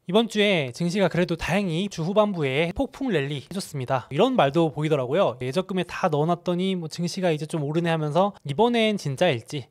이번 주에 증시가 그래도 다행히 주 후반부에 폭풍 랠리 해줬습니다. 이런 말도 보이더라고요. 예적금에 다 넣어놨더니 뭐 증시가 이제 좀 오르네 하면서 이번엔 진짜일지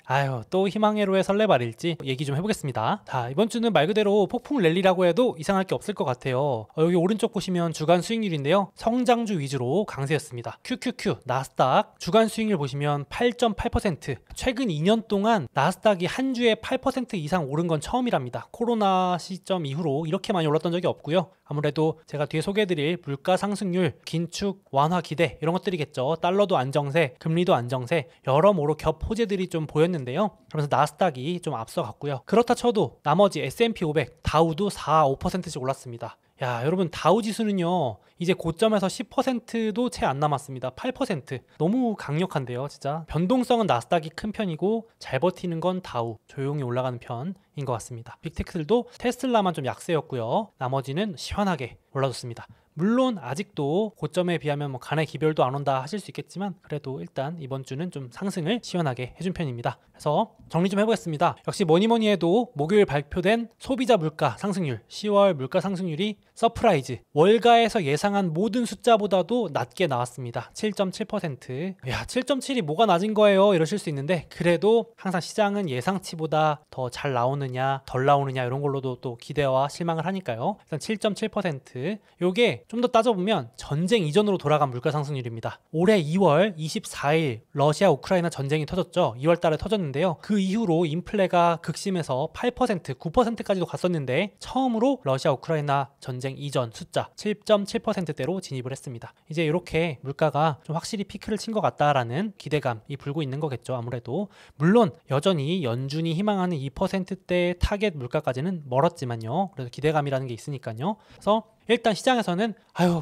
또 희망회로의 설레발일지 얘기 좀 해보겠습니다. 자, 이번 주는 말 그대로 폭풍 랠리라고 해도 이상할 게 없을 것 같아요. 여기 오른쪽 보시면 주간 수익률인데요. 성장주 위주로 강세였습니다. QQQ, 나스닥 주간 수익률 보시면 8.8%. 최근 2년 동안 나스닥이 한 주에 8% 이상 오른 건 처음이랍니다. 코로나 시점 이후로 이렇게 많이 올랐던 적이 없고요. 아무래도 제가 뒤에 소개해드릴 물가 상승률, 긴축, 완화 기대 이런 것들이겠죠. 달러도 안정세, 금리도 안정세, 여러모로 겹 호재들이 좀 보였는데요. 그러면서 나스닥이 좀 앞서갔고요. 그렇다 쳐도 나머지 S&P 500, 다우도 4, 5%씩 올랐습니다. 야, 여러분 다우 지수는요 이제 고점에서 10%도 채 안 남았습니다. 8%. 너무 강력한데요, 진짜. 변동성은 나스닥이 큰 편이고 잘 버티는 건 다우, 조용히 올라가는 편인 것 같습니다. 빅테크들도 테슬라만 좀 약세였고요. 나머지는 시원하게 올라줬습니다. 물론 아직도 고점에 비하면 뭐 간의 기별도 안 온다 하실 수 있겠지만 그래도 일단 이번 주는 좀 상승을 시원하게 해준 편입니다. 그래서 정리 좀 해보겠습니다. 역시 뭐니뭐니 해도 목요일 발표된 소비자 물가 상승률 10월 물가 상승률이 서프라이즈 월가에서 예상한 모든 숫자보다도 낮게 나왔습니다. 7.7%. 야, 7.7이 뭐가 낮은 거예요 이러실 수 있는데 그래도 항상 시장은 예상치보다 더 잘 나오느냐 덜 나오느냐 이런 걸로도 또 기대와 실망을 하니까요. 일단 7.7%. 요게 좀 더 따져보면 전쟁 이전으로 돌아간 물가 상승률입니다. 올해 2월 24일 러시아 우크라이나 전쟁이 터졌죠. 2월 달에 터졌는데요. 그 이후로 인플레가 극심해서 8%, 9%까지도 갔었는데 처음으로 러시아 우크라이나 전쟁 이전 숫자 7.7%대로 진입을 했습니다. 이제 이렇게 물가가 좀 확실히 피크를 친 것 같다라는 기대감이 불고 있는 거겠죠. 아무래도 물론 여전히 연준이 희망하는 2%대 타겟 물가까지는 멀었지만요. 그래도 기대감이라는 게 있으니까요. 그래서 일단 시장에서는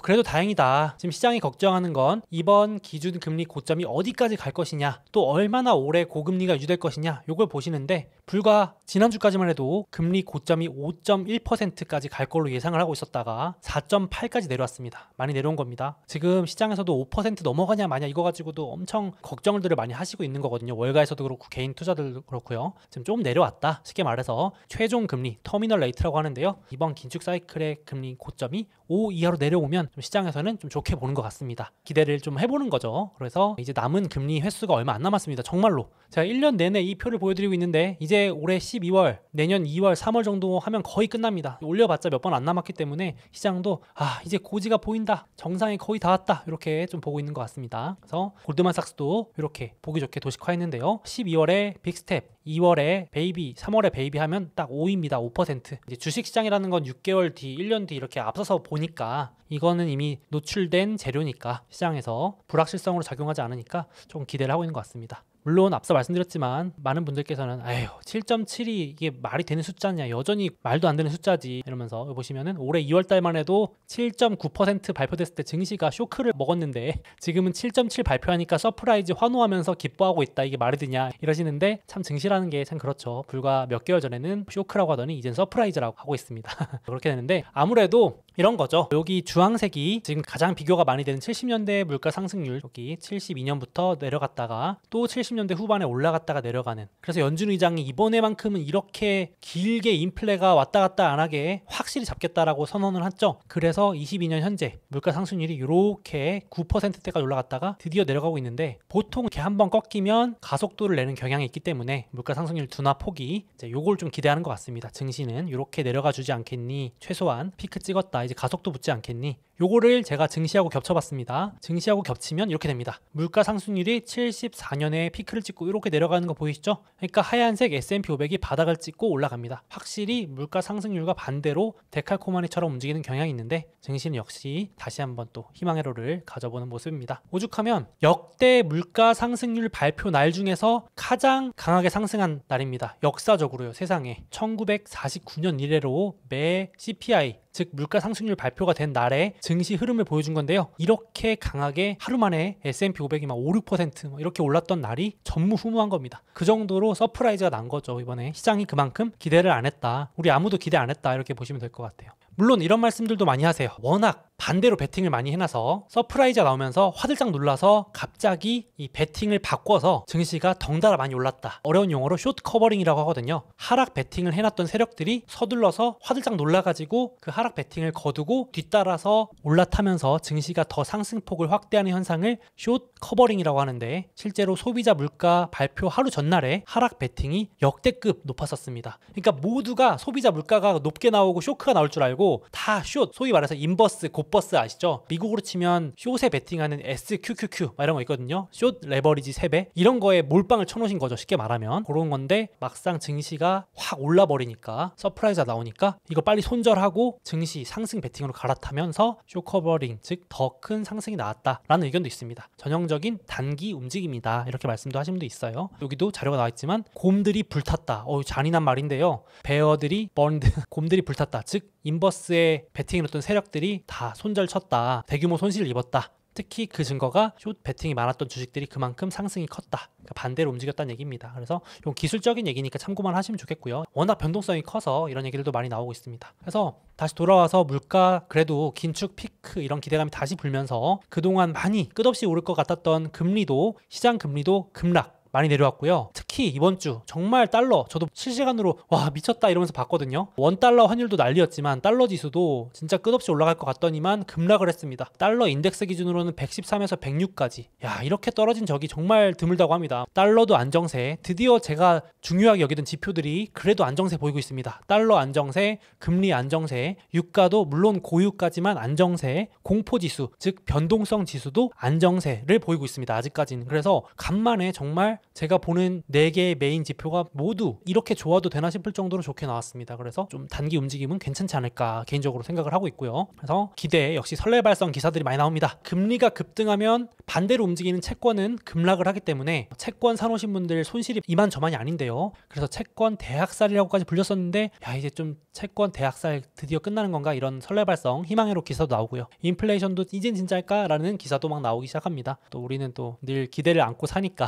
그래도 다행이다. 지금 시장이 걱정하는 건 이번 기준금리 고점이 어디까지 갈 것이냐, 또 얼마나 오래 고금리가 유지될 것이냐, 요걸 보시는데 불과 지난주까지만 해도 금리 고점이 5.1%까지 갈 걸로 예상을 하고 있었다가 4.8까지 내려왔습니다. 많이 내려온 겁니다. 지금 시장에서도 5% 넘어가냐 마냐 이거 가지고도 엄청 걱정들을 많이 하시고 있는 거거든요. 월가에서도 그렇고 개인 투자들도 그렇고요. 지금 좀 내려왔다. 쉽게 말해서 최종 금리, 터미널 레이트라고 하는데요. 이번 긴축 사이클의 금리 고점이 5 이하로 내려오면 좀 시장에서는 좀 좋게 보는 것 같습니다. 기대를 좀 해보는 거죠. 그래서 이제 남은 금리 횟수가 얼마 안 남았습니다. 정말로 제가 1년 내내 이 표를 보여드리고 있는데 이제 올해 12월, 내년 2월, 3월 정도 하면 거의 끝납니다. 올려봤자 몇 번 안 남았기 때문에 시장도 이제 고지가 보인다, 정상에 거의 다 왔다 이렇게 좀 보고 있는 것 같습니다. 그래서 골드만삭스도 이렇게 보기 좋게 도식화했는데요. 12월에 빅스텝, 2월에 베이비, 3월에 베이비 하면 딱 5입니다. 5%. 이제 주식시장이라는 건 6개월 뒤, 1년 뒤 이렇게 앞서서 보니까 이거는 이미 노출된 재료니까 시장에서 불확실성으로 작용하지 않으니까 조금 기대를 하고 있는 것 같습니다. 물론 앞서 말씀드렸지만 많은 분들께서는 7.7이 이게 말이 되는 숫자냐, 여전히 말도 안 되는 숫자지 이러면서 보시면은 올해 2월 달만 해도 7.9% 발표됐을 때 증시가 쇼크를 먹었는데 지금은 7.7 발표하니까 서프라이즈 환호하면서 기뻐하고 있다, 이게 말이 되냐 이러시는데 참 증시라는 게 참 그렇죠. 불과 몇 개월 전에는 쇼크라고 하더니 이젠 서프라이즈라고 하고 있습니다. 그렇게 되는데 아무래도 이런 거죠. 여기 주황색이 지금 가장 비교가 많이 되는 70년대 물가 상승률, 여기 72년부터 내려갔다가 또 70년대 후반에 올라갔다가 내려가는, 그래서 연준 의장이 이번에만큼은 이렇게 길게 인플레가 왔다 갔다 안 하게 확실히 잡겠다라고 선언을 했죠. 그래서 22년 현재 물가 상승률이 이렇게 9%대까지 올라갔다가 드디어 내려가고 있는데 보통 이렇게 한번 꺾이면 가속도를 내는 경향이 있기 때문에 물가 상승률 둔화 폭이 이제 요걸 좀 기대하는 것 같습니다. 증시는 이렇게 내려가 주지 않겠니? 최소한 피크 찍었다, 이제 가속도 붙지 않겠니? 요거를 제가 증시하고 겹쳐봤습니다. 증시하고 겹치면 이렇게 됩니다. 물가 상승률이 74년에 피크를 찍고 이렇게 내려가는 거 보이시죠? 그러니까 하얀색 S&P 500이 바닥을 찍고 올라갑니다. 확실히 물가 상승률과 반대로 데칼코마니처럼 움직이는 경향이 있는데 증시는 역시 다시 한번 또 희망회로를 가져보는 모습입니다. 오죽하면 역대 물가 상승률 발표 날 중에서 가장 강하게 상승한 날입니다. 역사적으로요, 세상에. 1949년 이래로 매 CPI, 즉 물가 상승률 발표가 된 날에 증시 흐름을 보여준 건데요. 이렇게 강하게 하루 만에 S&P 500이 막 5, 6% 이렇게 올랐던 날이 전무후무한 겁니다. 그 정도로 서프라이즈가 난 거죠. 이번에 시장이 그만큼 기대를 안 했다, 우리 아무도 기대 안 했다, 이렇게 보시면 될 것 같아요. 물론 이런 말씀들도 많이 하세요. 워낙 반대로 베팅을 많이 해놔서 서프라이즈가 나오면서 화들짝 놀라서 갑자기 이 베팅을 바꿔서 증시가 덩달아 많이 올랐다. 어려운 용어로 숏 커버링이라고 하거든요. 하락 베팅을 해놨던 세력들이 서둘러서 화들짝 놀라가지고 그 하락 베팅을 거두고 뒤따라서 올라타면서 증시가 더 상승폭을 확대하는 현상을 숏 커버링이라고 하는데, 실제로 소비자 물가 발표 하루 전날에 하락 베팅이 역대급 높았었습니다. 그러니까 모두가 소비자 물가가 높게 나오고 쇼크가 나올 줄 알고 다 숏, 소위 말해서 인버스, 곧버스 아시죠? 미국으로 치면 숏에 베팅하는 SQQQ 이런 거 있거든요. 숏 레버리지 3배 이런 거에 몰빵을 쳐놓으신 거죠. 쉽게 말하면 그런 건데, 막상 증시가 확 올라버리니까 서프라이즈가 나오니까 이거 빨리 손절하고 증시 상승 베팅으로 갈아타면서 숏 커버링, 즉 더 큰 상승이 나왔다라는 의견도 있습니다. 전형적인 단기 움직임이다 이렇게 말씀도 하신 분도 있어요. 여기도 자료가 나와 있지만 곰들이 불탔다. 잔인한 말인데요. 베어들이 번드 곰들이 불탔다. 즉 인버스에 베팅해놓던 세력들이 다 손절 쳤다. 대규모 손실을 입었다. 특히 그 증거가 숏 베팅이 많았던 주식들이 그만큼 상승이 컸다. 그러니까 반대로 움직였다는 얘기입니다. 그래서 이건 기술적인 얘기니까 참고만 하시면 좋겠고요. 워낙 변동성이 커서 이런 얘기들도 많이 나오고 있습니다. 그래서 다시 돌아와서 물가 그래도 긴축 피크 이런 기대감이 다시 불면서 그동안 많이 끝없이 오를 것 같았던 금리도, 시장 금리도 급락 많이 내려왔고요. 특히 이번 주 정말 달러, 저도 실시간으로 와 미쳤다 이러면서 봤거든요. 원달러 환율도 난리였지만 달러 지수도 진짜 끝없이 올라갈 것 같더니만 급락을 했습니다. 달러 인덱스 기준으로는 113에서 106까지. 야, 이렇게 떨어진 적이 정말 드물다고 합니다. 달러도 안정세, 드디어 제가 중요하게 여기던 지표들이 그래도 안정세 보이고 있습니다. 달러 안정세, 금리 안정세, 유가도 물론 고유가지만 안정세, 공포지수, 즉 변동성 지수도 안정세를 보이고 있습니다. 아직까지는. 그래서 간만에 정말 제가 보는 4개의 메인 지표가 모두 이렇게 좋아도 되나 싶을 정도로 좋게 나왔습니다. 그래서 좀 단기 움직임은 괜찮지 않을까 개인적으로 생각을 하고 있고요. 그래서 기대, 역시 설레발성 기사들이 많이 나옵니다. 금리가 급등하면 반대로 움직이는 채권은 급락을 하기 때문에 채권 사놓으신 분들 손실이 이만저만이 아닌데요. 그래서 채권 대학살이라고까지 불렸었는데, 야, 이제 좀 채권 대학살 드디어 끝나는 건가 이런 설레발성 희망회로 기사도 나오고요. 인플레이션도 이젠 진짜일까라는 기사도 막 나오기 시작합니다. 또 우리는 또 늘 기대를 안고 사니까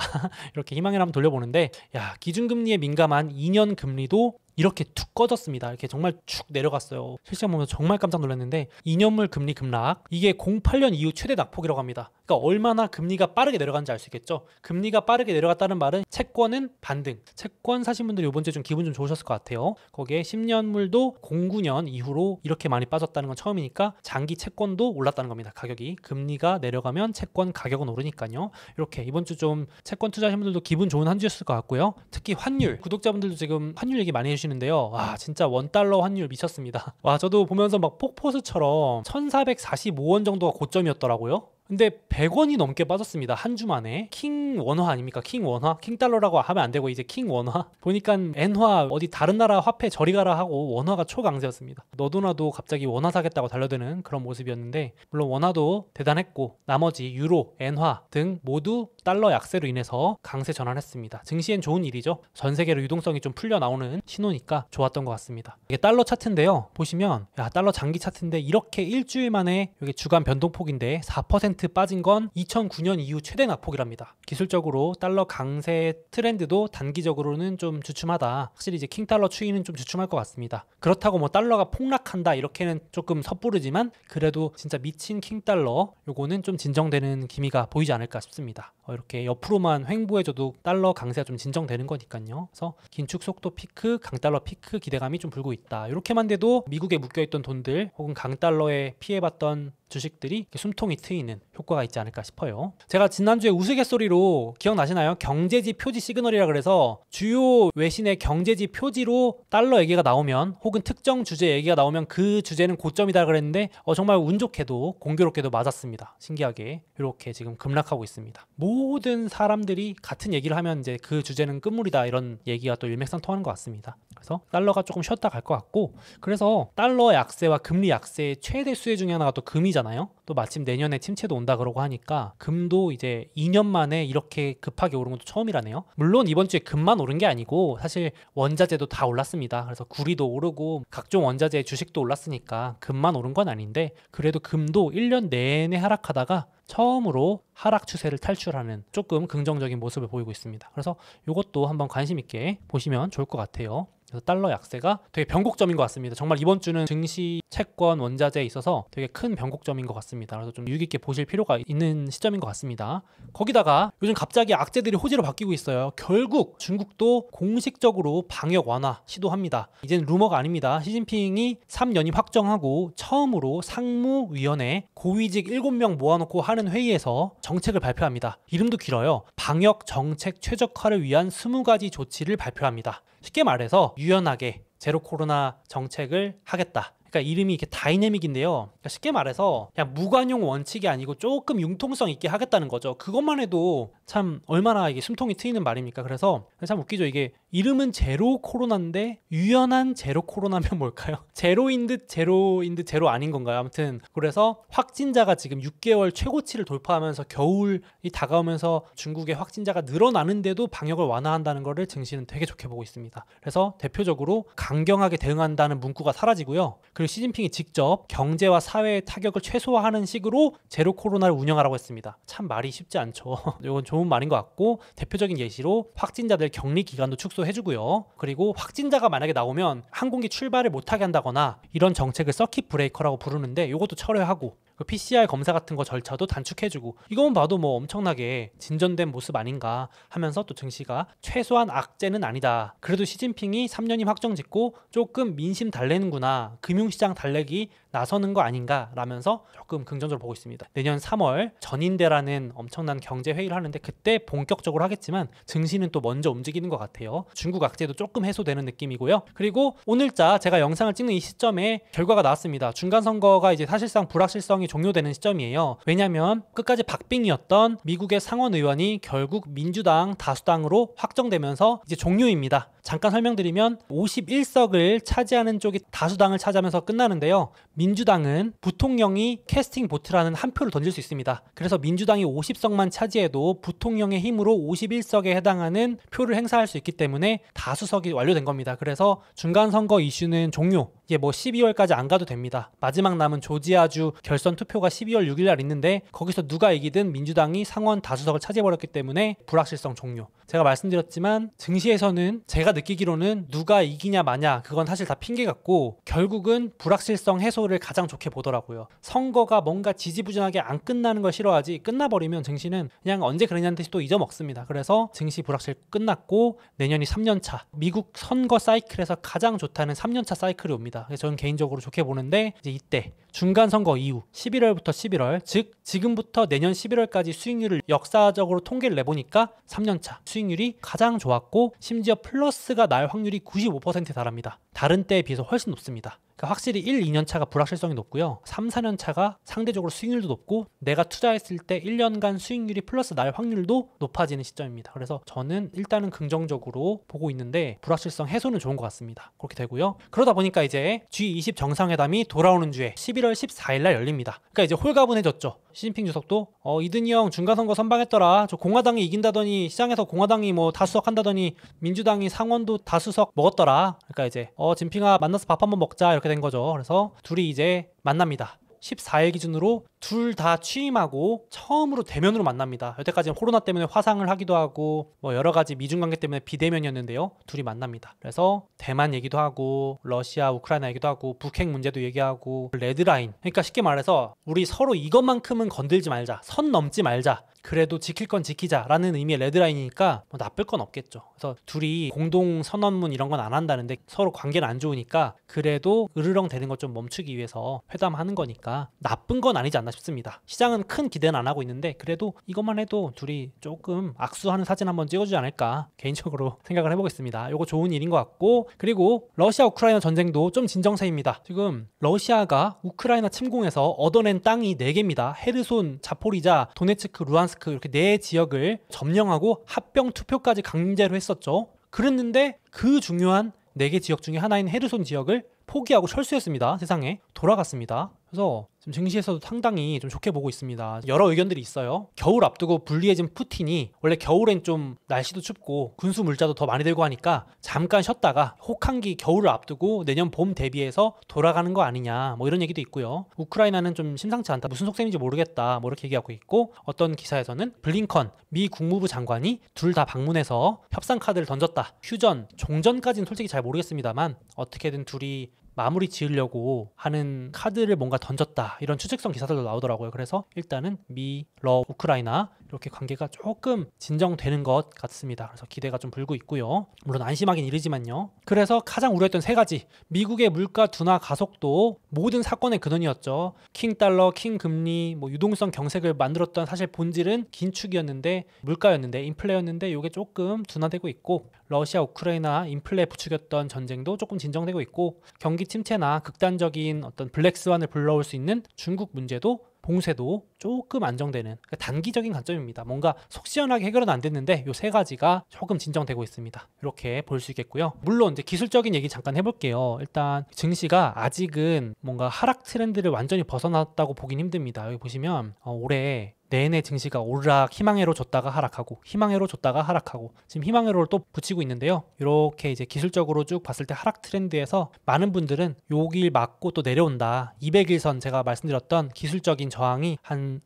이렇게 희망을 한번 돌려보는데, 야, 기준금리에 민감한 2년 금리도 이렇게 툭 꺼졌습니다. 이렇게 정말 축 내려갔어요. 실시간 보면서 정말 깜짝 놀랐는데 2년물 금리 급락, 이게 08년 이후 최대 낙폭이라고 합니다. 그러니까 얼마나 금리가 빠르게 내려가는지 알 수 있겠죠. 금리가 빠르게 내려갔다는 말은 채권은 반등. 채권 사신 분들이 이번 주에 좀 기분 좀 좋으셨을 것 같아요. 거기에 10년물도 09년 이후로 이렇게 많이 빠졌다는 건 처음이니까 장기 채권도 올랐다는 겁니다. 가격이. 금리가 내려가면 채권 가격은 오르니까요. 이렇게 이번 주 좀 채권 투자하신 분들도 기분 좋은 한 주였을 것 같고요. 특히 환율, 구독자분들도 지금 환율 얘기 많이 해주시는데요. 와, 진짜 원달러 환율 미쳤습니다. 와, 저도 보면서 막 폭포수처럼 1445원 정도가 고점이었더라고요. 근데 100원이 넘게 빠졌습니다. 한 주 만에. 킹 원화 아닙니까? 킹 원화? 킹 달러라고 하면 안 되고 이제 킹 원화? 보니까 엔화 어디 다른 나라 화폐 저리 가라 하고 원화가 초강세였습니다. 너도나도 갑자기 원화 사겠다고 달려드는 그런 모습이었는데, 물론 원화도 대단했고 나머지 유로, 엔화 등 모두 달러 약세로 인해서 강세 전환했습니다. 증시엔 좋은 일이죠. 전 세계로 유동성이 좀 풀려 나오는 신호니까 좋았던 것 같습니다. 이게 달러 차트인데요. 보시면 야, 달러 장기 차트인데 이렇게 일주일 만에 여기 주간 변동폭인데 4% 빠진 건 2009년 이후 최대 낙폭이랍니다. 기술적으로 달러 강세 트렌드도 단기적으로는 좀 주춤하다. 확실히 이제 킹달러 추이는 좀 주춤할 것 같습니다. 그렇다고 뭐 달러가 폭락한다 이렇게는 조금 섣부르지만 그래도 진짜 미친 킹달러 요거는 좀 진정되는 기미가 보이지 않을까 싶습니다. 이렇게 옆으로만 횡보해줘도 달러 강세가 좀 진정되는 거니까요. 그래서 긴축 속도 피크, 강달러 피크 기대감이 좀 불고 있다. 이렇게만 돼도 미국에 묶여있던 돈들 혹은 강달러에 피해봤던 주식들이 숨통이 트이는 효과가 있지 않을까 싶어요. 제가 지난주에 우스갯소리로 기억나시나요? 경제지 표지 시그널이라 그래서 주요 외신의 경제지 표지로 달러 얘기가 나오면 혹은 특정 주제 얘기가 나오면 그 주제는 고점이다 그랬는데 정말 운 좋게도 공교롭게도 맞았습니다. 신기하게 이렇게 지금 급락하고 있습니다. 모든 사람들이 같은 얘기를 하면 이제 그 주제는 끝물이다 이런 얘기가 또 일맥상통하는 것 같습니다. 그래서 달러가 조금 쉬었다 갈 것 같고, 그래서 달러 약세와 금리 약세의 최대 수혜 중에 하나가 또 금이잖아요. 또 마침 내년에 침체도 온다 그러고 하니까 금도 이제 2년 만에 이렇게 급하게 오른 것도 처음이라네요. 물론 이번 주에 금만 오른 게 아니고 사실 원자재도 다 올랐습니다. 그래서 구리도 오르고 각종 원자재 주식도 올랐으니까 금만 오른 건 아닌데, 그래도 금도 1년 내내 하락하다가 처음으로 하락 추세를 탈출하는 조금 긍정적인 모습을 보이고 있습니다. 그래서 이것도 한번 관심 있게 보시면 좋을 것 같아요. 그래서 달러 약세가 되게 변곡점인 것 같습니다. 정말 이번 주는 증시, 채권, 원자재에 있어서 되게 큰 변곡점인 것 같습니다. 그래서 좀 유의 깊게 보실 필요가 있는 시점인 것 같습니다. 거기다가 요즘 갑자기 악재들이 호재로 바뀌고 있어요. 결국 중국도 공식적으로 방역 완화 시도합니다. 이제는 루머가 아닙니다. 시진핑이 3연임 확정하고 처음으로 상무위원회 고위직 7명 모아놓고 하는 회의에서 정책을 발표합니다. 이름도 길어요. 방역 정책 최적화를 위한 20가지 조치를 발표합니다. 쉽게 말해서 유연하게 제로 코로나 정책을 하겠다. 그러니까 이름이 이렇게 다이내믹인데요. 그러니까 쉽게 말해서 그냥 무관용 원칙이 아니고 조금 융통성 있게 하겠다는 거죠. 그것만 해도 참 얼마나 이게 숨통이 트이는 말입니까? 그래서 참 웃기죠. 이게 이름은 제로 코로나인데 유연한 제로 코로나면 뭘까요? 제로인 듯 제로인 듯 제로 아닌 건가요? 아무튼 그래서 확진자가 지금 6개월 최고치를 돌파하면서 겨울이 다가오면서 중국의 확진자가 늘어나는데도 방역을 완화한다는 것을 증시는 되게 좋게 보고 있습니다. 그래서 대표적으로 강경하게 대응한다는 문구가 사라지고요. 그리고 시진핑이 직접 경제와 사회의 타격을 최소화하는 식으로 제로 코로나를 운영하라고 했습니다. 참 말이 쉽지 않죠. 이건 좋은 말인 것 같고 대표적인 예시로 확진자들 격리 기간도 축소해주고요. 그리고 확진자가 만약에 나오면 항공기 출발을 못하게 한다거나 이런 정책을 서킷 브레이커라고 부르는데 이것도 철회하고 PCR 검사 같은 거 절차도 단축해주고 이것만 봐도 뭐 엄청나게 진전된 모습 아닌가 하면서 또 증시가 최소한 악재는 아니다. 그래도 시진핑이 3년임 확정 짓고 조금 민심 달래는구나. 금융시장 달래기 나서는 거 아닌가 라면서 조금 긍정적으로 보고 있습니다. 내년 3월 전인대라는 엄청난 경제회의를 하는데 그때 본격적으로 하겠지만 증시는 또 먼저 움직이는 것 같아요. 중국 악재도 조금 해소되는 느낌이고요. 그리고 오늘자 제가 영상을 찍는 이 시점에 결과가 나왔습니다. 중간선거가 이제 사실상 불확실성이 종료되는 시점이에요. 왜냐하면 끝까지 박빙이었던 미국의 상원 의원이 결국 민주당 다수당으로 확정되면서 이제 종료입니다. 잠깐 설명드리면 51석을 차지하는 쪽이 다수당을 차지하면서 끝나는데요. 민주당은 부통령이 캐스팅 보트라는 한 표를 던질 수 있습니다. 그래서 민주당이 50석만 차지해도 부통령의 힘으로 51석에 해당하는 표를 행사할 수 있기 때문에 다수석이 완료된 겁니다. 그래서 중간선거 이슈는 종료. 이게 뭐 12월까지 안 가도 됩니다. 마지막 남은 조지아주 결선 투표가 12월 6일 날 있는데 거기서 누가 이기든 민주당이 상원 다수석을 차지해버렸기 때문에 불확실성 종료. 제가 말씀드렸지만 증시에서는 제가 느끼기로는 누가 이기냐 마냐 그건 사실 다 핑계 같고 결국은 불확실성 해소를 가장 좋게 보더라고요. 선거가 뭔가 지지부진하게 안 끝나는 걸 싫어하지 끝나버리면 증시는 그냥 언제 그러냐는 듯이 또 잊어먹습니다. 그래서 증시 불확실 끝났고 내년이 3년차 미국 선거 사이클에서 가장 좋다는 3년차 사이클이 옵니다. 그래서 저는 개인적으로 좋게 보는데 이제 이때 중간선거 이후 11월부터 11월 즉 지금부터 내년 11월까지 수익률을 역사적으로 통계를 내보니까 3년차 수익률이 가장 좋았고 심지어 플러스가 날 확률이 95%에 달합니다. 다른 때에 비해서 훨씬 높습니다. 그러니까 확실히 1, 2년차가 불확실성이 높고요. 3, 4년차가 상대적으로 수익률도 높고 내가 투자했을 때 1년간 수익률이 플러스 날 확률도 높아지는 시점입니다. 그래서 저는 일단은 긍정적으로 보고 있는데 불확실성 해소는 좋은 것 같습니다. 그렇게 되고요. 그러다 보니까 이제 G20 정상회담이 돌아오는 주에 11월 14일 날 열립니다. 그러니까 이제 홀가분해졌죠. 시진핑 주석도 이든이 형 중간선거 선방했더라. 저 공화당이 이긴다더니 시장에서 공화당이 뭐 다수석 한다더니 민주당이 상원도 다수석 먹었더라. 그러니까 이제 진핑아 만나서 밥 한번 먹자 이렇게 된 거죠. 그래서 둘이 이제 만납니다. 14일 기준으로 둘 다 취임하고 처음으로 대면으로 만납니다. 여태까지는 코로나 때문에 화상을 하기도 하고 뭐 여러 가지 미중 관계 때문에 비대면이었는데요. 둘이 만납니다. 그래서 대만 얘기도 하고 러시아, 우크라이나 얘기도 하고 북핵 문제도 얘기하고 레드라인. 그러니까 쉽게 말해서 우리 서로 이것만큼은 건들지 말자. 선 넘지 말자. 그래도 지킬 건 지키자라는 의미의 레드라인이니까 뭐 나쁠 건 없겠죠. 그래서 둘이 공동 선언문 이런 건 안 한다는데 서로 관계는 안 좋으니까 그래도 으르렁 되는 것 좀 멈추기 위해서 회담하는 거니까 나쁜 건 아니지 않나 싶습니다. 시장은 큰 기대는 안 하고 있는데 그래도 이것만 해도 둘이 조금 악수하는 사진 한번 찍어주지 않을까 개인적으로 생각을 해보겠습니다. 이거 좋은 일인 것 같고 그리고 러시아 우크라이나 전쟁도 좀 진정세입니다. 지금 러시아가 우크라이나 침공해서 얻어낸 땅이 4개입니다. 헤르손, 자포리자, 도네츠크, 루안스크 이렇게 4 지역을 점령하고 합병 투표까지 강제로 했었죠. 그랬는데 그 중요한 4개 지역 중에 하나인 헤르손 지역을 포기하고 철수했습니다. 세상에 돌아갔습니다. 그래서 지금 증시에서도 상당히 좀 좋게 보고 있습니다. 여러 의견들이 있어요. 겨울 앞두고 불리해진 푸틴이 원래 겨울엔 좀 날씨도 춥고 군수 물자도 더 많이 들고 하니까 잠깐 쉬었다가 혹한기 겨울을 앞두고 내년 봄 대비해서 돌아가는 거 아니냐 뭐 이런 얘기도 있고요. 우크라이나는 좀 심상치 않다. 무슨 속셈인지 모르겠다. 뭐 이렇게 얘기하고 있고 어떤 기사에서는 블링컨 미 국무부 장관이 둘 다 방문해서 협상 카드를 던졌다. 휴전, 종전까지는 솔직히 잘 모르겠습니다만 어떻게든 둘이 마무리 지으려고 하는 카드를 뭔가 던졌다 이런 추측성 기사들도 나오더라고요. 그래서 일단은 미, 러, 우크라이나 이렇게 관계가 조금 진정되는 것 같습니다. 그래서 기대가 좀 불고 있고요. 물론 안심하긴 이르지만요. 그래서 가장 우려했던 세 가지, 미국의 물가 둔화 가속도 모든 사건의 근원이었죠. 킹 달러, 킹 금리, 뭐 유동성 경색을 만들었던 사실 본질은 긴축이었는데 물가였는데 인플레였는데 이게 조금 둔화되고 있고 러시아, 우크라이나 인플레 부추겼던 전쟁도 조금 진정되고 있고 경기 침체나 극단적인 어떤 블랙스완을 불러올 수 있는 중국 문제도 봉쇄도 조금 안정되는 그러니까 단기적인 관점입니다. 뭔가 속 시원하게 해결은 안 됐는데 이 세 가지가 조금 진정되고 있습니다. 이렇게 볼 수 있겠고요. 물론 이제 기술적인 얘기 잠깐 해볼게요. 일단 증시가 아직은 뭔가 하락 트렌드를 완전히 벗어났다고 보긴 힘듭니다. 여기 보시면 올해 내내 증시가 오르락 희망회로 줬다가 하락하고 희망회로 줬다가 하락하고 지금 희망회로를 또 붙이고 있는데요. 이렇게 이제 기술적으로 쭉 봤을 때 하락 트렌드에서 많은 분들은 여길 맞고 또 내려온다. 200일선 제가 말씀드렸던 기술적인 저항이 한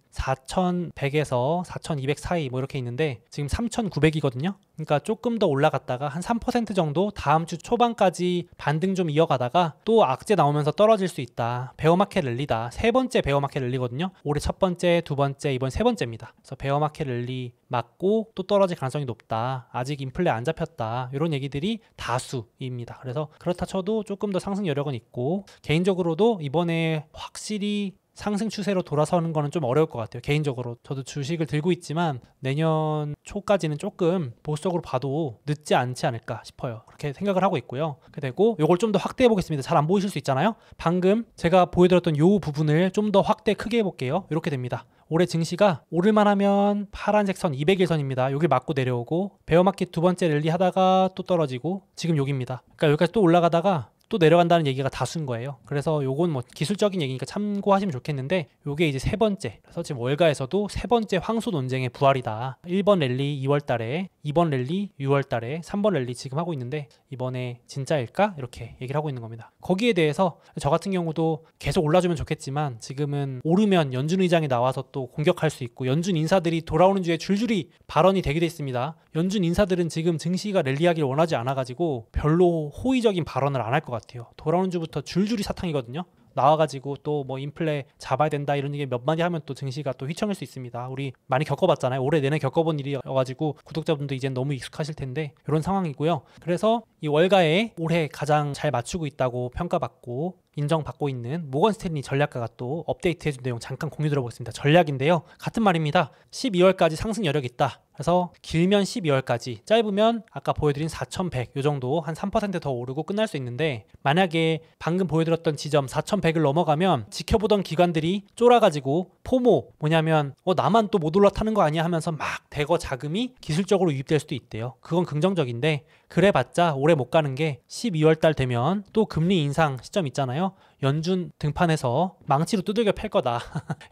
4,100에서 4,200 사이 뭐 이렇게 있는데 지금 3,900이거든요. 그러니까 조금 더 올라갔다가 한 3% 정도 다음 주 초반까지 반등 좀 이어가다가 또 악재 나오면서 떨어질 수 있다. 베어마켓 랠리다. 세 번째 베어마켓 랠리거든요. 올해 첫 번째, 두 번째, 이번 세 번째입니다. 그래서 베어마켓 랠리 맞고 또 떨어질 가능성이 높다. 아직 인플레 안 잡혔다. 이런 얘기들이 다수입니다. 그래서 그렇다 쳐도 조금 더 상승 여력은 있고 개인적으로도 이번에 확실히 상승 추세로 돌아서는 거는 좀 어려울 것 같아요. 개인적으로 저도 주식을 들고 있지만 내년 초까지는 조금 보수적으로 봐도 늦지 않지 않을까 싶어요. 그렇게 생각을 하고 있고요. 그렇게 되고 이걸 좀 더 확대해 보겠습니다. 잘 안 보이실 수 있잖아요. 방금 제가 보여드렸던 이 부분을 좀 더 확대 크게 해볼게요. 이렇게 됩니다. 올해 증시가 오를만 하면 파란색 선 200일선입니다. 여기 맞고 내려오고 베어마켓 두 번째 랠리 하다가 또 떨어지고 지금 여기입니다. 그러니까 여기까지 또 올라가다가 또 내려간다는 얘기가 다수인 거예요. 그래서 요건 뭐 기술적인 얘기니까 참고하시면 좋겠는데 요게 이제 세 번째. 그래서 지금 월가에서도 세 번째 황소 논쟁의 부활이다. 1번 랠리 2월 달에, 2번 랠리 6월 달에, 3번 랠리 지금 하고 있는데 이번에 진짜일까? 이렇게 얘기를 하고 있는 겁니다. 거기에 대해서 저 같은 경우도 계속 올라주면 좋겠지만 지금은 오르면 연준 의장이 나와서 또 공격할 수 있고 연준 인사들이 돌아오는 주에 줄줄이 발언이 되게 돼 있습니다. 연준 인사들은 지금 증시가 랠리하기를 원하지 않아가지고 별로 호의적인 발언을 안 할 것 같아요. 돌아오는 주부터 줄줄이 사탕이거든요. 나와가지고 또 뭐 인플레 잡아야 된다 이런 얘기 몇 마디 하면 또 증시가 또 휘청일 수 있습니다. 우리 많이 겪어봤잖아요. 올해 내내 겪어본 일이어가지고 구독자분도 이젠 너무 익숙하실 텐데 이런 상황이고요. 그래서 이 월가에 올해 가장 잘 맞추고 있다고 평가받고 인정받고 있는 모건 스탠리 전략가가 또 업데이트해준 내용 잠깐 공유 들어보겠습니다. 전략인데요. 같은 말입니다. 12월까지 상승 여력이 있다. 그래서 길면 12월까지, 짧으면 아까 보여드린 4,100 요 정도 한 3% 더 오르고 끝날 수 있는데 만약에 방금 보여드렸던 지점 4,100을 넘어가면 지켜보던 기관들이 쫄아가지고 포모 뭐냐면 나만 또 못 올라타는 거 아니야 하면서 막 대거 자금이 기술적으로 유입될 수도 있대요. 그건 긍정적인데 그래봤자 오래 못 가는 게 12월 달 되면 또 금리 인상 시점 있잖아요. 연준 등판해서 망치로 두들겨 팰 거다.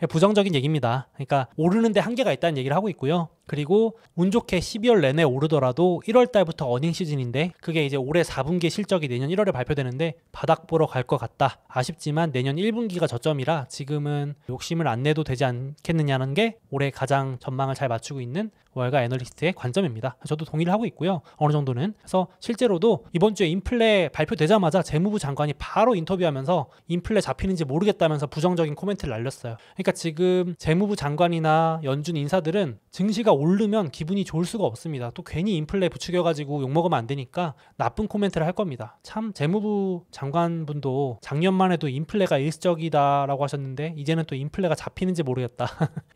부정적인 얘기입니다. 그러니까 오르는데 한계가 있다는 얘기를 하고 있고요. 그리고 운 좋게 12월 내내 오르더라도 1월 달부터 어닝 시즌인데 그게 이제 올해 4분기 실적이 내년 1월에 발표되는데 바닥 보러 갈 것 같다. 아쉽지만 내년 1분기가 저점이라 지금은 욕심을 안 내도 되지 않겠느냐는 게 올해 가장 전망을 잘 맞추고 있는 월가 애널리스트의 관점입니다. 저도 동의를 하고 있고요. 어느 정도는. 그래서 실제로도 이번 주에 인플레 발표되자마자 재무부 장관이 바로 인터뷰하면서 인플레 잡히는지 모르겠다면서 부정적인 코멘트를 날렸어요. 그러니까 지금 재무부 장관이나 연준 인사들은 증시가 오르면 기분이 좋을 수가 없습니다. 또 괜히 인플레 부추겨가지고 욕먹으면 안 되니까 나쁜 코멘트를 할 겁니다. 참 재무부 장관분도 작년만 해도 인플레가 일시적이다라고 하셨는데 이제는 또 인플레가 잡히는지 모르겠다.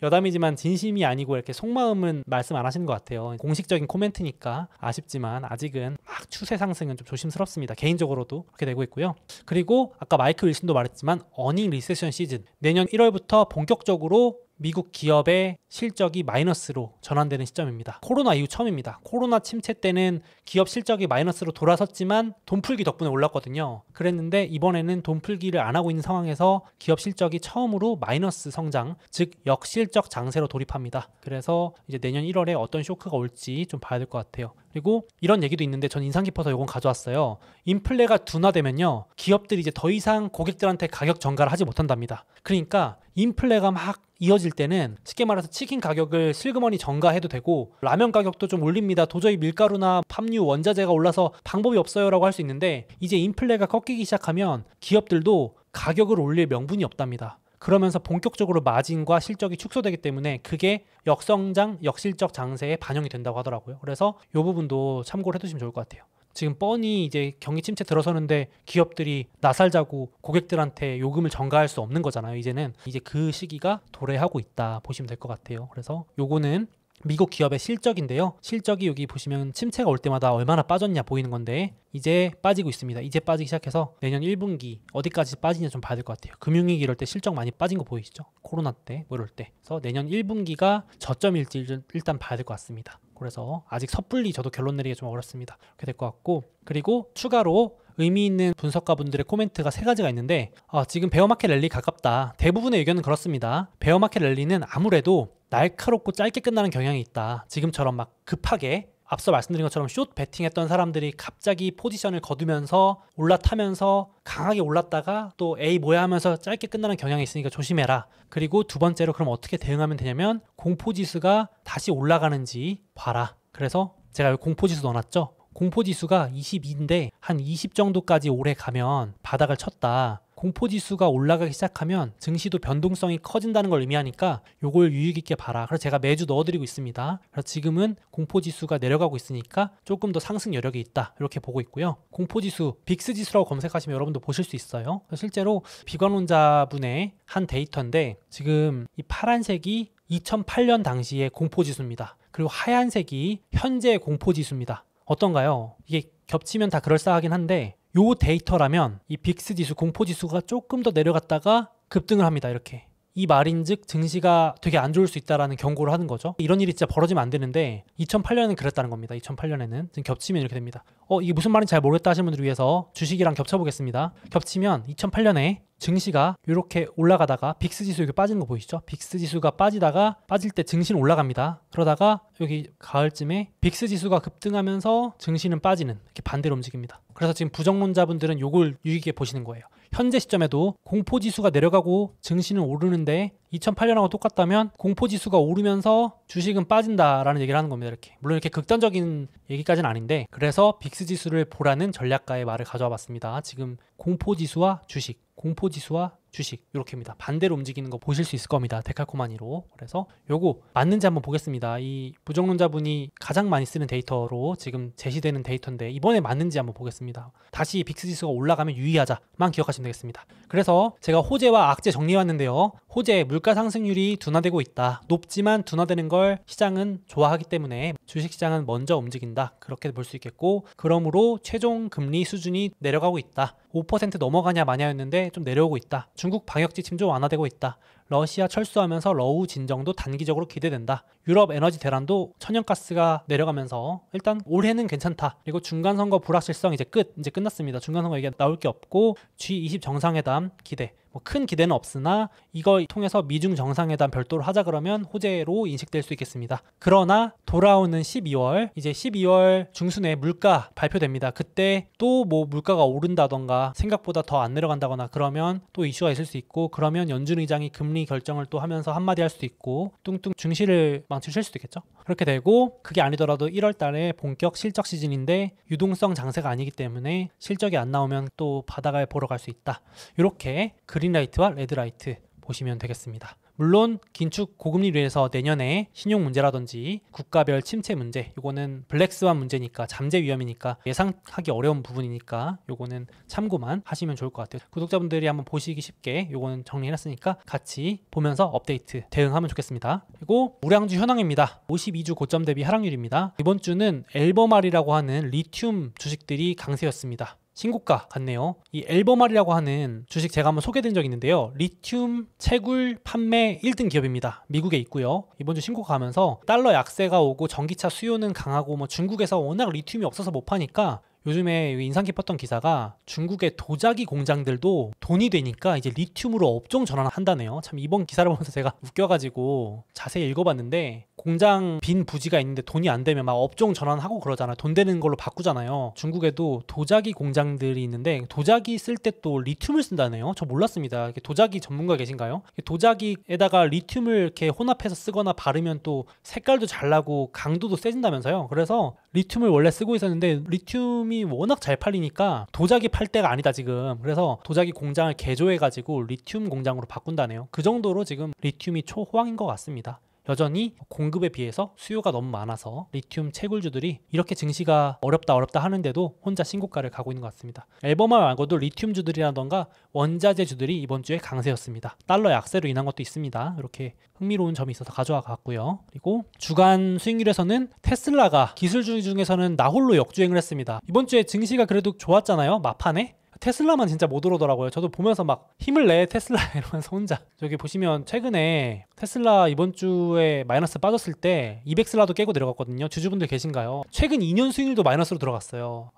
여담이지만 진심이 아니고 이렇게 속마음은 말씀 안 하시는 것 같아요. 공식적인 코멘트니까 아쉽지만 아직은 막 추세 상승은 좀 조심스럽습니다. 개인적으로도 그렇게 되고 있고요. 그리고 아까 마이클 윌슨도 말했지만 어닝 리세션 시즌 내년 1월부터 본격적으로 미국 기업의 실적이 마이너스로 전환되는 시점입니다. 코로나 이후 처음입니다. 코로나 침체 때는 기업 실적이 마이너스로 돌아섰지만 돈풀기 덕분에 올랐거든요. 그랬는데 이번에는 돈풀기를 안 하고 있는 상황에서 기업 실적이 처음으로 마이너스 성장, 즉 역실적 장세로 돌입합니다. 그래서 이제 내년 1월에 어떤 쇼크가 올지 좀 봐야 될 것 같아요. 그리고 이런 얘기도 있는데 전 인상 깊어서 이건 가져왔어요. 인플레가 둔화되면요, 기업들이 이제 더 이상 고객들한테 가격 전가를 하지 못한답니다. 그러니까 인플레가 막 이어질 때는 쉽게 말해서 치킨 가격을 슬그머니 전가해도 되고 라면 가격도 좀 올립니다. 도저히 밀가루나 팜유, 원자재가 올라서 방법이 없어요라고 할 수 있는데, 이제 인플레가 꺾이기 시작하면 기업들도 가격을 올릴 명분이 없답니다. 그러면서 본격적으로 마진과 실적이 축소되기 때문에 그게 역성장, 역실적 장세에 반영이 된다고 하더라고요. 그래서 이 부분도 참고를 해두시면 좋을 것 같아요. 지금 뻔히 이제 경기 침체 들어서는데 기업들이 나살자고 고객들한테 요금을 전가할 수 없는 거잖아요. 이제는 이제 그 시기가 도래하고 있다 보시면 될 것 같아요. 그래서 요거는 미국 기업의 실적인데요. 실적이 여기 보시면 침체가 올 때마다 얼마나 빠졌냐 보이는 건데 이제 빠지고 있습니다. 이제 빠지기 시작해서 내년 1분기 어디까지 빠지냐 좀 봐야 될 것 같아요. 금융위기 이럴 때 실적 많이 빠진 거 보이시죠? 코로나 때 뭐 이럴 때. 그래서 내년 1분기가 저점일지 일단 봐야 될 것 같습니다. 그래서 아직 섣불리 저도 결론 내리기 좀 어렵습니다. 그렇게 될 것 같고, 그리고 추가로 의미 있는 분석가분들의 코멘트가 3가지가 있는데 지금 베어마켓 랠리 가깝다. 대부분의 의견은 그렇습니다. 베어마켓 랠리는 아무래도 날카롭고 짧게 끝나는 경향이 있다. 지금처럼 막 급하게 앞서 말씀드린 것처럼 숏 베팅했던 사람들이 갑자기 포지션을 거두면서 올라타면서 강하게 올랐다가 또 에이 뭐야 하면서 짧게 끝나는 경향이 있으니까 조심해라. 그리고 두 번째로 그럼 어떻게 대응하면 되냐면 공포지수가 다시 올라가는지 봐라. 그래서 제가 여기 공포지수 넣어놨죠. 공포지수가 22인데 한 20 정도까지 오래 가면 바닥을 쳤다. 공포지수가 올라가기 시작하면 증시도 변동성이 커진다는 걸 의미하니까 요걸 유익 있게 봐라. 그래서 제가 매주 넣어드리고 있습니다. 그래서 지금은 공포지수가 내려가고 있으니까 조금 더 상승 여력이 있다. 이렇게 보고 있고요. 공포지수, 빅스지수라고 검색하시면 여러분도 보실 수 있어요. 실제로 비관론자분의 한 데이터인데 지금 이 파란색이 2008년 당시의 공포지수입니다. 그리고 하얀색이 현재의 공포지수입니다. 어떤가요? 이게 겹치면 다 그럴싸하긴 한데 요 데이터라면 이 빅스지수, 공포지수가 조금 더 내려갔다가 급등을 합니다. 이렇게. 이 말인즉 증시가 되게 안 좋을 수 있다라는 경고를 하는 거죠. 이런 일이 진짜 벌어지면 안 되는데 2008년에는 그랬다는 겁니다. 2008년에는 지금 겹치면 이렇게 됩니다. 이게 무슨 말인지 잘 모르겠다 하시는 분들을 위해서 주식이랑 겹쳐보겠습니다. 겹치면 2008년에 증시가 이렇게 올라가다가 빅스지수 이렇게 빠지는 거 보이시죠? 빅스지수가 빠질 때 증시는 올라갑니다. 그러다가 여기 가을쯤에 빅스지수가 급등하면서 증시는 빠지는, 이렇게 반대로 움직입니다. 그래서 지금 부정론자분들은 요걸 유익하게 보시는 거예요. 현재 시점에도 공포지수가 내려가고 증시는 오르는데 2008년하고 똑같다면 공포지수가 오르면서 주식은 빠진다라는 얘기를 하는 겁니다. 이렇게. 물론 이렇게 극단적인 얘기까지는 아닌데, 그래서 빅스지수를 보라는 전략가의 말을 가져와 봤습니다. 지금 공포지수와 주식, 공포지수와 주식 이렇게입니다. 반대로 움직이는 거 보실 수 있을 겁니다. 데칼코마니로. 그래서 요거 맞는지 한번 보겠습니다. 이 부정론자분이 가장 많이 쓰는 데이터로 지금 제시되는 데이터인데 이번에 맞는지 한번 보겠습니다. 다시 빅스지수가 올라가면 유의하자만 기억하시면 되겠습니다. 그래서 제가 호재와 악재 정리해왔는데요. 호재, 물가 상승률이 둔화되고 있다. 높지만 둔화되는 걸 시장은 좋아하기 때문에 주식시장은 먼저 움직인다. 그렇게 볼 수 있겠고, 그러므로 최종 금리 수준이 내려가고 있다. 5% 넘어가냐 마냐였는데 좀 내려오고 있다. 중국 방역 지침 좀 완화되고 있다. 러시아 철수하면서 러우 진정도 단기적으로 기대된다. 유럽 에너지 대란도 천연가스가 내려가면서 일단 올해는 괜찮다. 그리고 중간선거 불확실성 이제 끝났습니다. 중간선거 얘기 나올 게 없고 G20 정상회담 기대. 큰 기대는 없으나 이걸 통해서 미중 정상회담 별도로 하자 그러면 호재로 인식될 수 있겠습니다. 그러나 돌아오는 12월, 이제 12월 중순에 물가 발표됩니다. 그때 또 뭐 물가가 오른다던가 생각보다 더 안 내려간다거나 그러면 또 이슈가 있을 수 있고, 그러면 연준 의장이 금리 결정을 또 하면서 한마디 할 수도 있고 뚱뚱 증시를 망치실 수도 있겠죠. 그렇게 되고, 그게 아니더라도 1월 달에 본격 실적 시즌인데 유동성 장세가 아니기 때문에 실적이 안 나오면 또 바닥을 보러 갈 수 있다. 이렇게 그린라이트와 레드라이트 보시면 되겠습니다. 물론 긴축 고금리로 해서 내년에 신용 문제라든지 국가별 침체 문제, 요거는 블랙스완 문제니까 잠재 위험이니까 예상하기 어려운 부분이니까 요거는 참고만 하시면 좋을 것 같아요. 구독자분들이 한번 보시기 쉽게 요거는 정리해놨으니까 같이 보면서 업데이트 대응하면 좋겠습니다. 그리고 우량주 현황입니다. 52주 고점 대비 하락률입니다. 이번 주는 엘버말이라고 하는 리튬 주식들이 강세였습니다. 신고가 같네요. 이 엘버말이라고 하는 주식 제가 한번 소개된 적이 있는데요. 리튬 채굴 판매 1등 기업입니다. 미국에 있고요. 이번 주 신고가 가면서 달러 약세가 오고 전기차 수요는 강하고 뭐 중국에서 워낙 리튬이 없어서 못 파니까 요즘에 인상 깊었던 기사가 중국의 도자기 공장들도 돈이 되니까 이제 리튬으로 업종 전환을 한다네요. 참 이번 기사를 보면서 제가 웃겨가지고 자세히 읽어봤는데 공장 빈 부지가 있는데 돈이 안 되면 막 업종 전환하고 그러잖아요. 돈 되는 걸로 바꾸잖아요. 중국에도 도자기 공장들이 있는데 도자기 쓸 때 또 리튬을 쓴다네요. 저 몰랐습니다. 도자기 전문가 계신가요? 도자기에다가 리튬을 이렇게 혼합해서 쓰거나 바르면 또 색깔도 잘 나고 강도도 세진다면서요. 그래서 리튬을 원래 쓰고 있었는데 리튬이 워낙 잘 팔리니까 도자기 팔 때가 아니다 지금. 그래서 도자기 공장을 개조해가지고 리튬 공장으로 바꾼다네요. 그 정도로 지금 리튬이 초호황인 것 같습니다. 여전히 공급에 비해서 수요가 너무 많아서 리튬 채굴주들이 이렇게 증시가 어렵다 하는데도 혼자 신고가를 가고 있는 것 같습니다. 엘버말 말고도 리튬주들이라던가 원자재주들이 이번 주에 강세였습니다. 달러 약세로 인한 것도 있습니다. 이렇게 흥미로운 점이 있어서 가져와 갔고요. 그리고 주간 수익률에서는 테슬라가 기술주 중에서는 나홀로 역주행을 했습니다. 이번 주에 증시가 그래도 좋았잖아요. 막판에. 테슬라만 진짜 못 오르더라고요. 저도 보면서 막 힘을 내 테슬라 이러면서 혼자. 저기 보시면 최근에 테슬라 이번 주에 마이너스 빠졌을 때 200슬라도 깨고 내려갔거든요. 주주분들 계신가요? 최근 2년 수익률도 마이너스로 들어갔어요.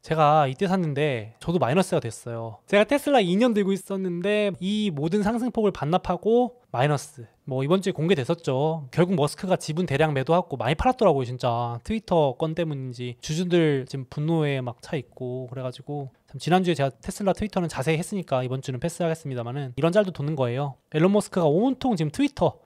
제가 이때 샀는데 저도 마이너스가 됐어요. 제가 테슬라 2년 들고 있었는데 이 모든 상승폭을 반납하고 마이너스. 뭐 이번 주에 공개됐었죠. 결국 머스크가 지분 대량 매도하고 많이 팔았더라고요. 진짜 트위터 건 때문인지 주주들 지금 분노에 막 차 있고 그래가지고 참 지난주에 제가 테슬라 트위터는 자세히 했으니까 이번 주는 패스하겠습니다만은 이런 짤도 도는 거예요. 앨런 머스크가 온통 지금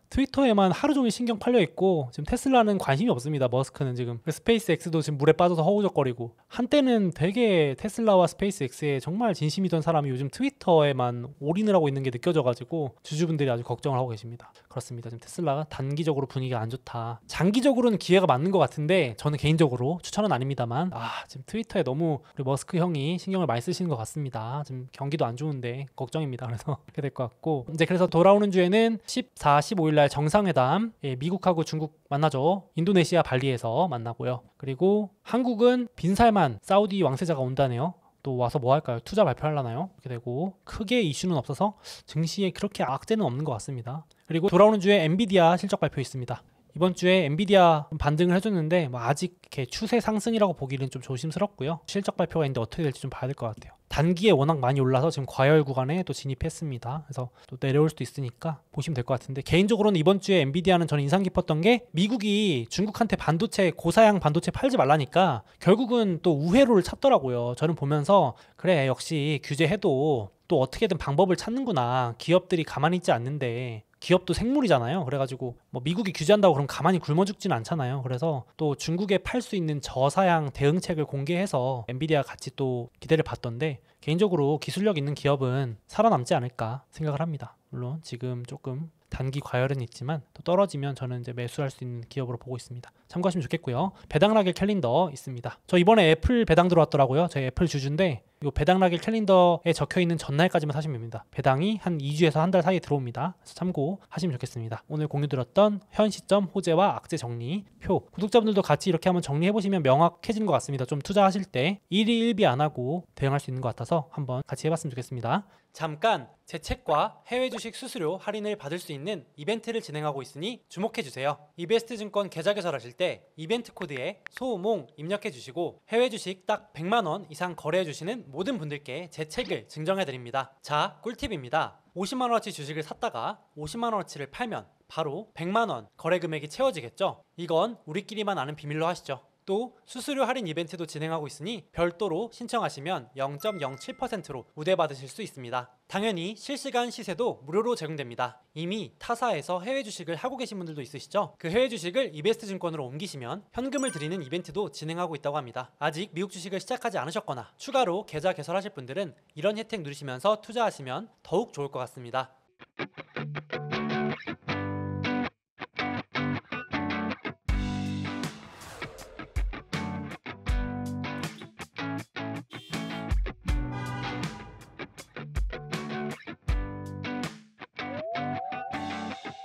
트위터에만 하루 종일 신경 팔려 있고 지금 테슬라는 관심이 없습니다. 머스크는 지금 스페이스 X도 지금 물에 빠져서 허우적거리고 한때는 되게 테슬라와 스페이스 X에 정말 진심이던 사람이 요즘 트위터에만 올인을 하고 있는 게 느껴져가지고 주주분들이 아주 걱정을 하고 계십니다. 그렇습니다. 지금 테슬라가 단기적으로 분위기가 안 좋다. 장기적으로는 기회가 맞는 것 같은데 저는 개인적으로 추천은 아닙니다만 지금 트위터에 너무 우리 머스크 형이 신경을 많이 쓰시는 것 같습니다. 지금 경기도 안 좋은데 걱정입니다. 그래서 그렇게 될 것 같고 이제 그래서 돌아오는 주에는 14, 15일 정상회담, 미국하고 중국 만나죠. 인도네시아 발리에서 만나고요. 그리고 한국은 빈살만 사우디 왕세자가 온다네요. 또 와서 뭐 할까요? 투자 발표하려나요? 이렇게 되고 크게 이슈는 없어서 증시에 그렇게 악재는 없는 것 같습니다. 그리고 돌아오는 주에 엔비디아 실적 발표 있습니다. 이번 주에 엔비디아 반등을 해줬는데 아직 이렇게 추세 상승이라고 보기는 좀 조심스럽고요. 실적 발표가 있는데 어떻게 될지 좀 봐야 될 것 같아요. 단기에 워낙 많이 올라서 지금 과열 구간에 또 진입했습니다. 그래서 또 내려올 수도 있으니까 보시면 될 것 같은데 개인적으로는 이번 주에 엔비디아는 저는 인상 깊었던 게 미국이 중국한테 반도체 고사양 반도체 팔지 말라니까 결국은 또 우회로를 찾더라고요. 저는 보면서 그래 역시 규제해도 또 어떻게든 방법을 찾는구나. 기업들이 가만히 있지 않는데 기업도 생물이잖아요. 그래가지고 뭐 미국이 규제한다고 그럼 가만히 굶어 죽진 않잖아요. 그래서 또 중국에 팔 수 있는 저사양 대응책을 공개해서 엔비디아 같이 또 기대를 받던데 개인적으로 기술력 있는 기업은 살아남지 않을까 생각을 합니다. 물론 지금 조금 단기 과열은 있지만 또 떨어지면 저는 이제 매수할 수 있는 기업으로 보고 있습니다. 참고하시면 좋겠고요. 배당락일 캘린더 있습니다. 저 이번에 애플 배당 들어왔더라고요. 저희 애플 주주인데 이 배당락일 캘린더에 적혀있는 전날까지만 사시면 됩니다. 배당이 한 2주에서 한 달 사이에 들어옵니다. 그래서 참고하시면 좋겠습니다. 오늘 공유 드렸던 현 시점 호재와 악재 정리 표 구독자분들도 같이 이렇게 한번 정리해보시면 명확해지는 것 같습니다. 좀 투자하실 때 일희 일비 안 하고 대응할 수 있는 것 같아서 한번 같이 해봤으면 좋겠습니다. 잠깐 제 책과 해외 주식 수수료 할인을 받을 수 있는 이벤트를 진행하고 있으니 주목해주세요. 이베스트증권 계좌 개설하실 때 이벤트 코드에 소우몽 입력해주시고 해외 주식 딱 100만원 이상 거래해주시는 모든 분들께 제 책을 증정해드립니다. 자, 꿀팁입니다. 50만원어치 주식을 샀다가 50만원어치를 팔면 바로 100만원 거래 금액이 채워지겠죠? 이건 우리끼리만 아는 비밀로 하시죠. 또 수수료 할인 이벤트도 진행하고 있으니 별도로 신청하시면 0.07%로 우대받으실 수 있습니다. 당연히 실시간 시세도 무료로 제공됩니다. 이미 타사에서 해외 주식을 하고 계신 분들도 있으시죠? 그 해외 주식을 이베스트 증권으로 옮기시면 현금을 드리는 이벤트도 진행하고 있다고 합니다. 아직 미국 주식을 시작하지 않으셨거나 추가로 계좌 개설하실 분들은 이런 혜택 누리시면서 투자하시면 더욱 좋을 것 같습니다.